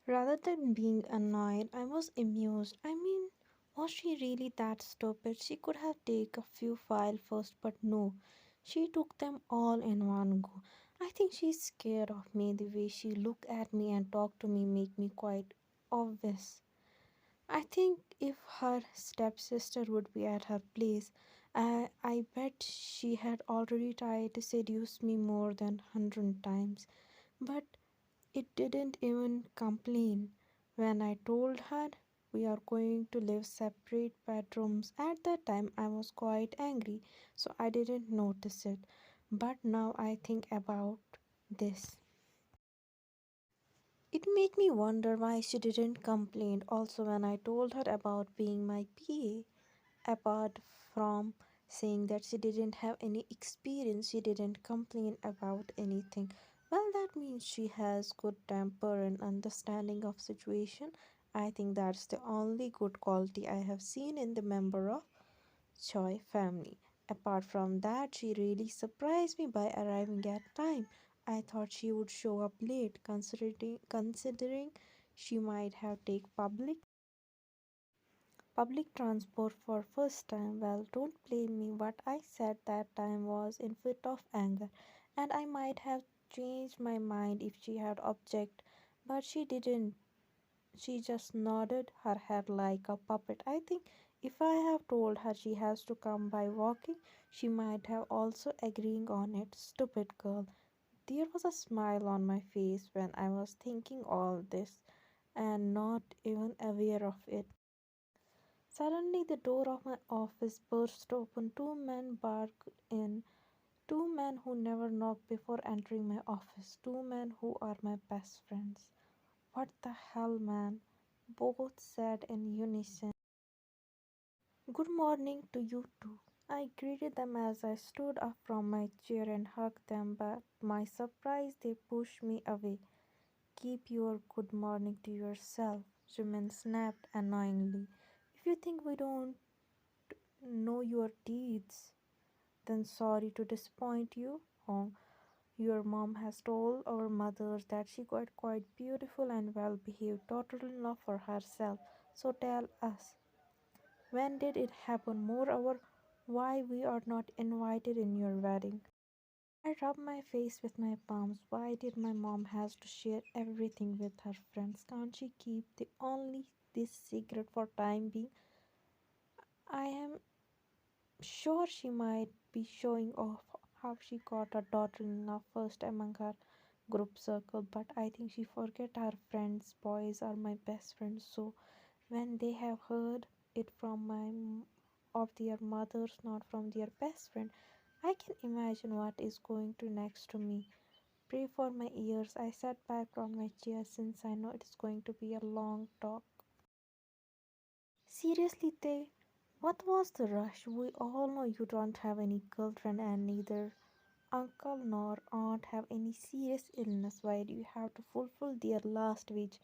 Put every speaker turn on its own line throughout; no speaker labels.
Rather than being annoyed, I was amused. I mean, was she really that stupid? She could have taken a few files first, but no. She took them all in one go. I think she's scared of me. The way she looked at me and talked to me make me quite obvious. I think if her stepsister would be at her place, I bet she had already tried to seduce me more than 100 times. But it didn't even complain when I told her we are going to live separate bedrooms. At that time, I was quite angry, so I didn't notice it. But now I think about this. It made me wonder why she didn't complain also when I told her about being my PA. Apart from saying that she didn't have any experience, she didn't complain about anything. Well, that means she has good temper and understanding of situation. I think that's the only good quality I have seen in the member of Choi family. Apart from that, she really surprised me by arriving at time. I thought she would show up late, considering she might have take public transport for first time. Well, don't blame me. What I said that time was in fit of anger, and I might have changed my mind if she had object, but she didn't. She just nodded her head like a puppet. I think if I have told her she has to come by walking, she might have also agreeing on it. Stupid girl. There was a smile on my face when I was thinking all this and not even aware of it. Suddenly, the door of my office burst open. Two men barged in. Two men who never knocked before entering my office. Two men who are my best friends. What the hell, man? Both said in unison. Good morning to you too. I greeted them as I stood up from my chair and hugged them, but my surprise, they pushed me away. Keep your good morning to yourself, Jimin snapped annoyingly. If you think we don't know your deeds, then sorry to disappoint you. Hong. Your mom has told our mothers that she got quite beautiful and well behaved daughter in law for herself. So tell us, when did it happen? Moreover, why we are not invited in your wedding? I rubbed my face with my palms. Why did my mom has to share everything with her friends? Can't she keep the only this secret for time being? I am sure she might be showing off how she got a daughter-in-law first among her group circle, but I think she forget her friends boys are my best friends, so when they have heard it from of their mothers, not from their best friend, I can imagine what is going to next to me. Pray for my ears. I sat back on my chair since I know it is going to be a long talk. Seriously, they, what was the rush? We all know you don't have any girlfriend and neither uncle nor aunt have any serious illness. Why do you have to fulfill their last wish,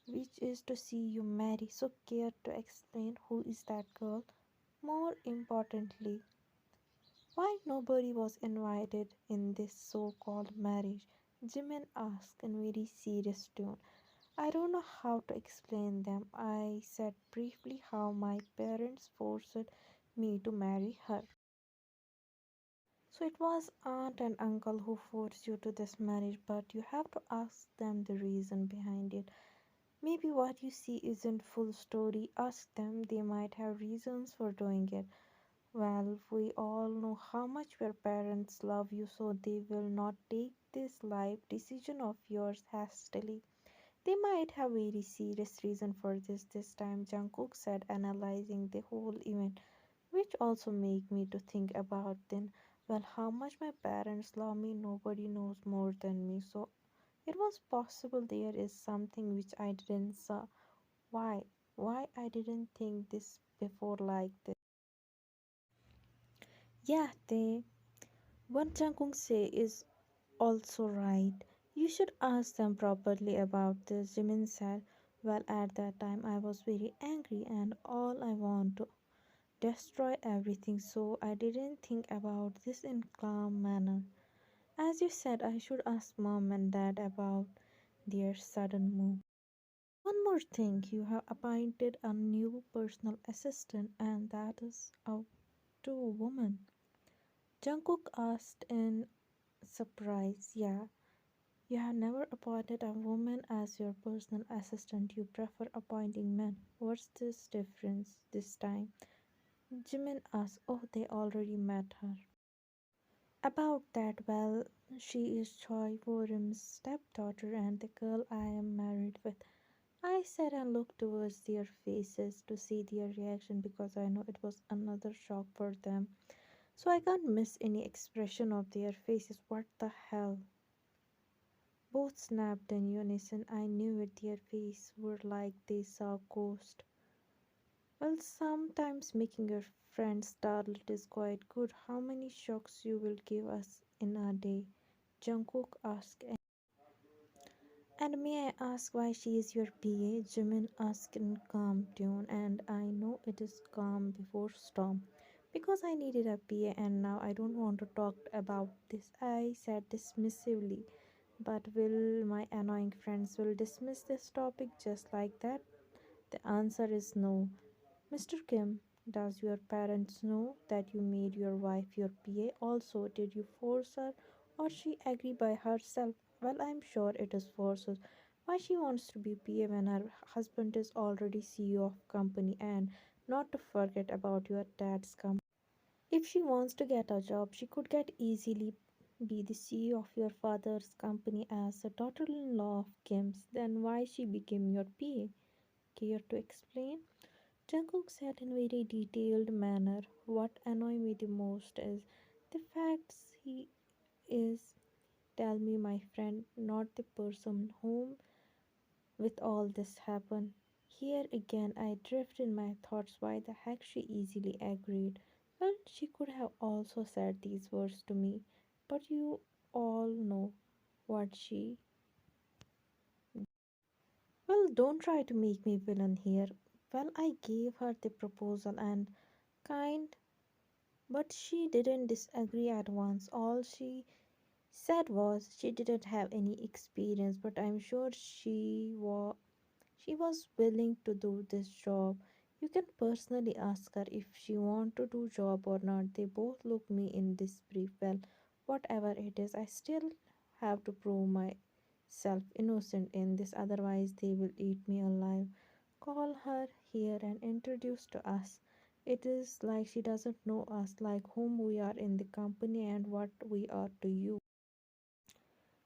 which is to see you marry? So care to explain who is that girl? More importantly, why nobody was invited in this so-called marriage? Jimin asked in very serious tone. I don't know how to explain them. I said briefly how my parents forced me to marry her. So it was aunt and uncle who forced you to this marriage, but you have to ask them the reason behind it. Maybe what you see isn't full story. Ask them, they might have reasons for doing it. Well, we all know how much your parents love you, so they will not take this life decision of yours hastily. They might have very serious reason for this time, Jungkook said, analyzing the whole event, which also make me to think about then, well, how much my parents love me, nobody knows more than me. So it was possible there is something which I didn't saw. Why? Why I didn't think this before like this? Yeah, they what Jungkook say is also right. You should ask them properly about this, Jimin said. Well, at that time I was very angry and all I want to destroy everything, so I didn't think about this in calm manner. As you said, I should ask mom and dad about their sudden move. One more thing, you have appointed a new personal assistant, and that is a two woman. Jungkook asked in surprise. Yeah, you have never appointed a woman as your personal assistant. You prefer appointing men. What's this difference this time? Jimin asked. Oh, they already met her. About that, well, she is Choi Worim's stepdaughter and the girl I am married with. I said and looked towards their faces to see their reaction because I know it was another shock for them. So I can't miss any expression of their faces. What the hell? Both snapped in unison. I knew it. Their faces were like they saw a ghost. Well, sometimes making your friends startled is quite good. How many shocks you will give us in a day? Jungkook asked. And may I ask why she is your PA? Jimin asked in calm tone, and I know it is calm before storm. Because I needed a PA and now I don't want to talk about this. I said dismissively. But will my annoying friends will dismiss this topic just like that? The answer is no. Mr. Kim, does your parents know that you made your wife your PA? Also, did you force her or she agree by herself? Well, I'm sure it is forces. Why she wants to be PA when her husband is already CEO of company, and not to forget about your dad's company. If she wants to get a job, she could get easily be the CEO of your father's company as a daughter-in-law of Kim's. Then why she became your PA? Care to explain? Jungkook said in very detailed manner. What annoyed me the most is the facts he is tell me my friend, not the person whom with all this happened. Here again I drift in my thoughts why the heck she easily agreed. Well, she could have also said these words to me, but you all know what she. Well, don't try to make me villain here. Well, I gave her the proposal and kind. But she didn't disagree at once. All she said was she didn't have any experience, but I'm sure she was willing to do this job. You can personally ask her if she want to do job or not. They both look me in this brief. Well, whatever it is, I still have to prove myself innocent in this, otherwise they will eat me alive. Call her here and introduce to us. It is like she doesn't know us, like whom we are in the company and what we are to you.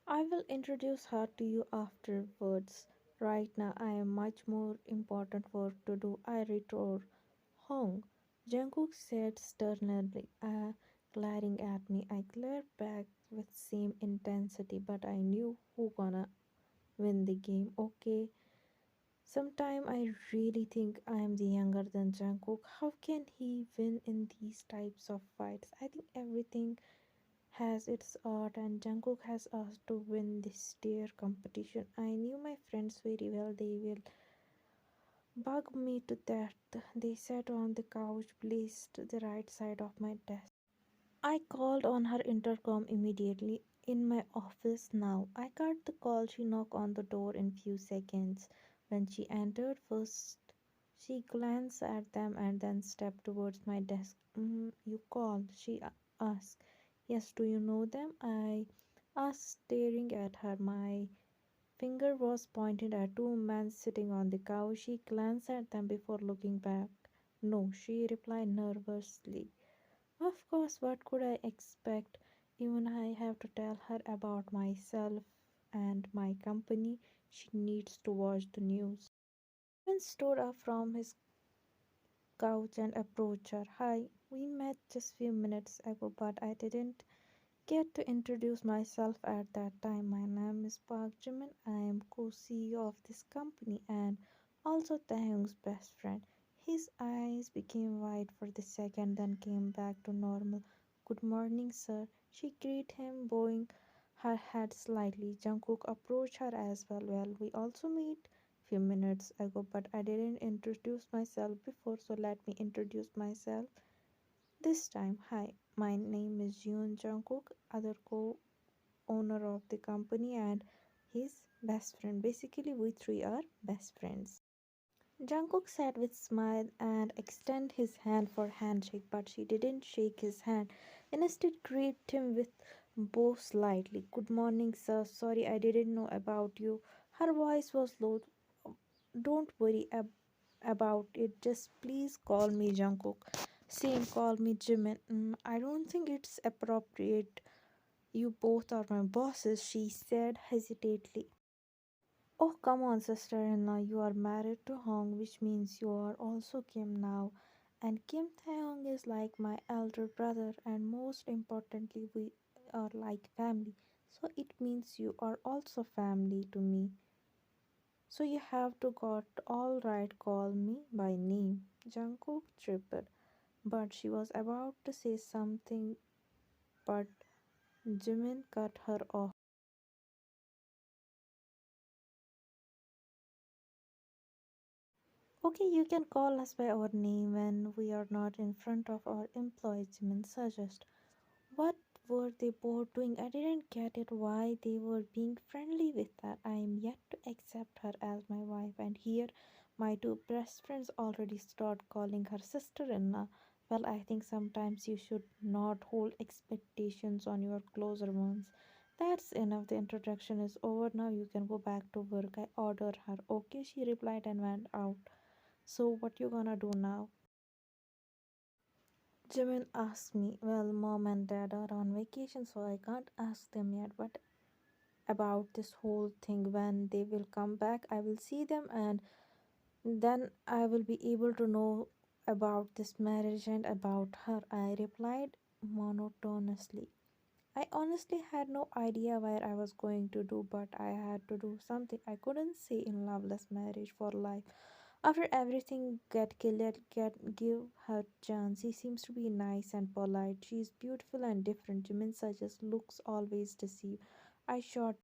I will introduce her to you afterwards. Right now, I am much more important work to do. I retort. Hong, Jungkook said sternly, glaring at me. I glared back with same intensity, but I knew who gonna win the game. Okay, sometime I really think I am the younger than Jungkook. How can he win in these types of fights? I think everything has its art, and Jungkook has asked to win this tier competition. I knew my friends very well. They will bug me to death. They sat on the couch placed the right side of my desk. I called on her intercom immediately. In my office now. I got the call. She knocked on the door in few seconds. When she entered first, she glanced at them and then stepped towards my desk. You called? She asked. Yes, do you know them? I asked, staring at her. My finger was pointed at two men sitting on the couch. She glanced at them before looking back. No, she replied nervously. Of course, what could I expect? Even I have to tell her about myself and my company. She needs to watch the news. Jimin stood up from his couch and approached her. Hi, we met just few minutes ago, but I didn't get to introduce myself at that time. My name is Park Jimin. I am co-CEO of this company and also Taehyung's best friend. His eyes became wide for the second, then came back to normal. Good morning, sir. She greeted him, bowing her head slightly. Jungkook approached her as well. Well, we also met few minutes ago, but I didn't introduce myself before, so let me introduce myself this time. Hi, my name is Yoon Jungkook, other co-owner of the company, and his best friend. Basically, we three are best friends. Jungkook sat with smile and extended his hand for handshake, but she didn't shake his hand. Instead, greeted him with bow slightly. Good morning, sir. Sorry, I didn't know about you. Her voice was low. Don't worry about it. Just please call me Jungkook. Same, call me Jimin. I don't think it's appropriate. You both are my bosses, she said hesitantly. Oh, come on, sister-in-law. You are married to Hong, which means you are also Kim now. And Kim Taehyung is like my elder brother, and most importantly, we are like family. So it means you are also family to me. So you have to got all right, call me by name. Jungkook tripped, but she was about to say something, but Jimin cut her off. Okay, you can call us by our name when we are not in front of our employees, Jimin suggest. What were they both doing? I didn't get it why they were being friendly with her. I am yet to accept her as my wife, and here my two best friends already start calling her sister-in-law. Well, I think sometimes you should not hold expectations on your closer ones. That's enough. The introduction is over now. You can go back to work. I ordered her. Okay, she replied and went out. So what you gonna do now? Jimin asked me. Well, mom and dad are on vacation, so I can't ask them yet. But about this whole thing, when they will come back, I will see them, and then I will be able to know about this marriage and about her. I replied monotonously. I honestly had no idea where I was going to do, but I had to do something. I couldn't say in loveless marriage for life. After everything get killed, give her chance. He seems to be nice and polite. She is beautiful and different. Jimin suggests looks always deceive. I shot.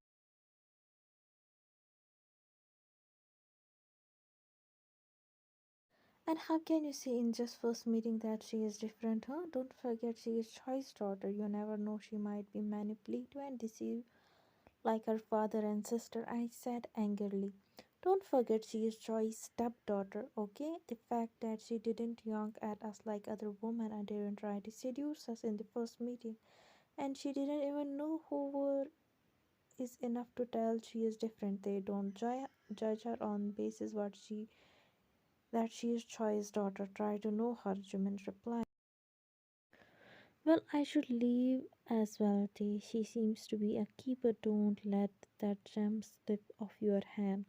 And how can you say in just first meeting that she is different, huh? Don't forget she is Choi's daughter. You never know, she might be manipulative and deceive like her father and sister, I said angrily. Don't forget she is Joy's stepdaughter, okay? The fact that she didn't young at us like other women and didn't try to seduce us in the first meeting, and she didn't even know who were is enough to tell she is different. They don't judge her on basis what she that she is Choi's daughter. Try to know her, Jimin replied. Well, I should leave as well, Tay. She seems to be a keeper. Don't let that gem slip off your hand.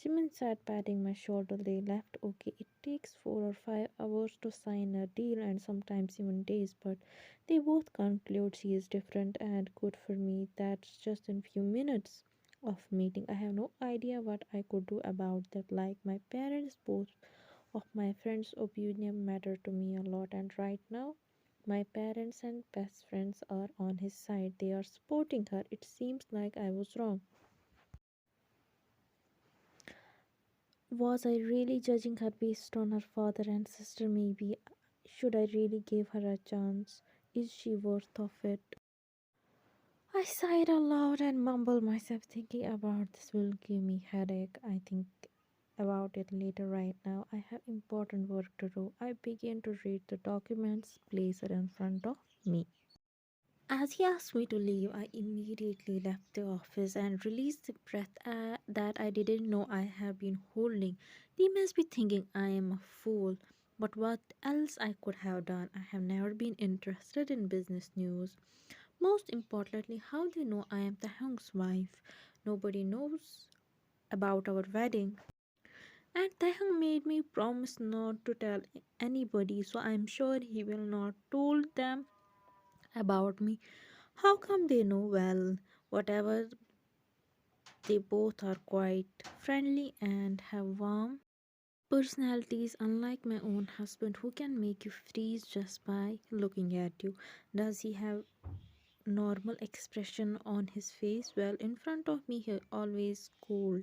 Jimin sat patting my shoulder. They left. Okay, it takes 4 or 5 hours to sign a deal and sometimes even days, but they both conclude she is different and good for me. That's just in few minutes of meeting. I have no idea what I could do about that. Like my parents, both of my friends' opinion matter to me a lot, and right now my parents and best friends are on his side. They are supporting her. It seems like I was wrong. Was I really judging her based on her father and sister? Maybe. Should I really give her a chance? Is she worth of it? I sighed aloud and mumbled myself, thinking about this will give me headache. I think about it later. Right now I have important work to do. I began to read the documents placed in front of me. As he asked me to leave, I immediately left the office and released the breath that I didn't know I have been holding. They must be thinking I am a fool. But what else I could have done? I have never been interested in business news. Most importantly, how they know I am Taehyung's wife. Nobody knows about our wedding. And Taehyung made me promise not to tell anybody, so I'm sure he will not told them about me. How come they know? Well, whatever, they both are quite friendly and have warm personalities, unlike my own husband who can make you freeze just by looking at you. Does he have normal expression on his face? Well, in front of me he always cold.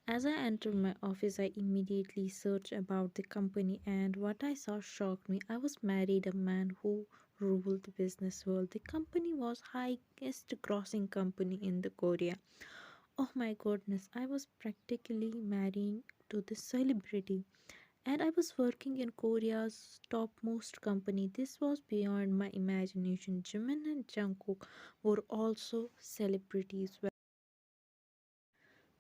As I entered my office, I immediately searched about the company, and what I saw shocked me. I was married a man who ruled the business world. The company was highest grossing company in the Korea. Oh my goodness, I was practically marrying to this celebrity. And I was working in Korea's topmost company. This was beyond my imagination. Jimin and Jungkook were also celebrities. Well,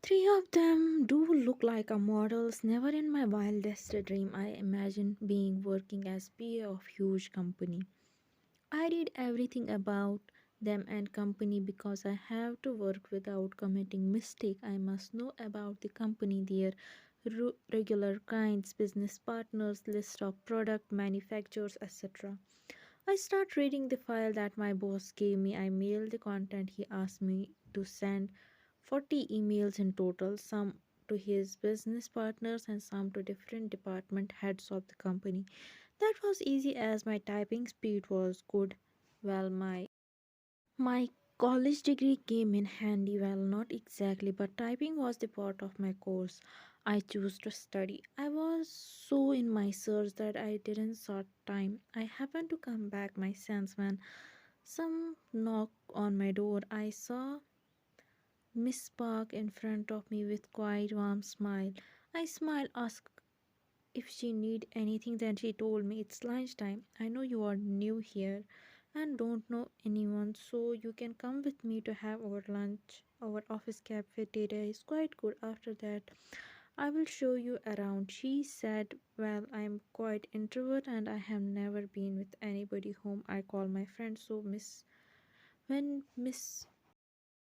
three of them do look like a models. Never in my wildest dream I imagined being working as PA of huge company. I read everything about them and company because I have to work without committing mistake. I must know about the company, their regular kinds, business partners, list of product manufacturers, etc. I start reading the file that my boss gave me. I mail the content he asked me to send 40 emails in total, some to his business partners and some to different department heads of the company. That was easy as my typing speed was good. Well, my college degree came in handy. Well, not exactly, but typing was the part of my course I chose to study. I was so in my search that I didn't sort time. I happened to come back my sense when some knock on my door. I saw Miss Park in front of me with quite warm smile. I smiled, asked if she need anything, then she told me it's lunchtime. I know you are new here and don't know anyone, so you can come with me to have our lunch. Our office cafeteria is quite good. After that I will show you around. She said, well, I'm quite introvert and I have never been with anybody whom I call my friend, so miss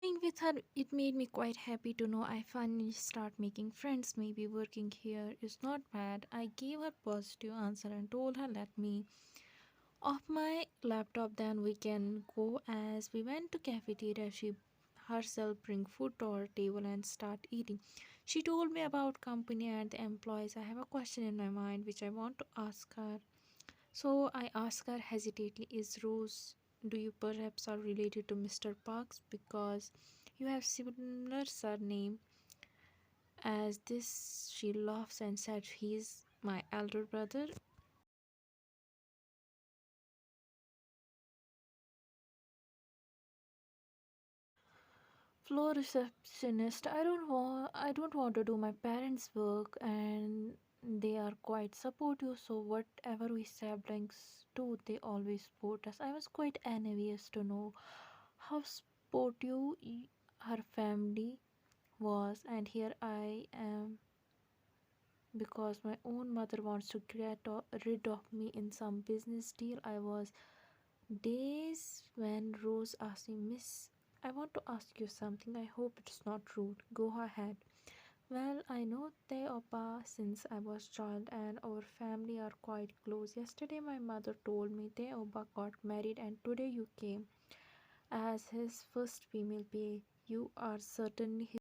being with her, it made me quite happy to know I finally start making friends. Maybe working here is not bad. I gave her positive answer and told her let me off my laptop, then we can go. As we went to cafeteria, she herself bring food to our table and start eating. She told me about company and the employees. I have a question in my mind which I want to ask her. So I asked her hesitantly, is Rose, do you perhaps are related to Mr. Parks because you have similar surname as this? She laughs and said he's my elder brother. Floor receptionist. I don't want to do my parents' work and they are quite supportive, so whatever we siblings do they always support us. I was quite envious to know how supportive her family was, and here I am because my own mother wants to get rid of me in some business deal. I was days when Rose asked me, Miss, I want to ask you something. I hope it's not rude. Go ahead. Well, I know the Opa since I was child and our family are quite close. Yesterday my mother told me the Opa got married and today you came as his first female PA. You are certainly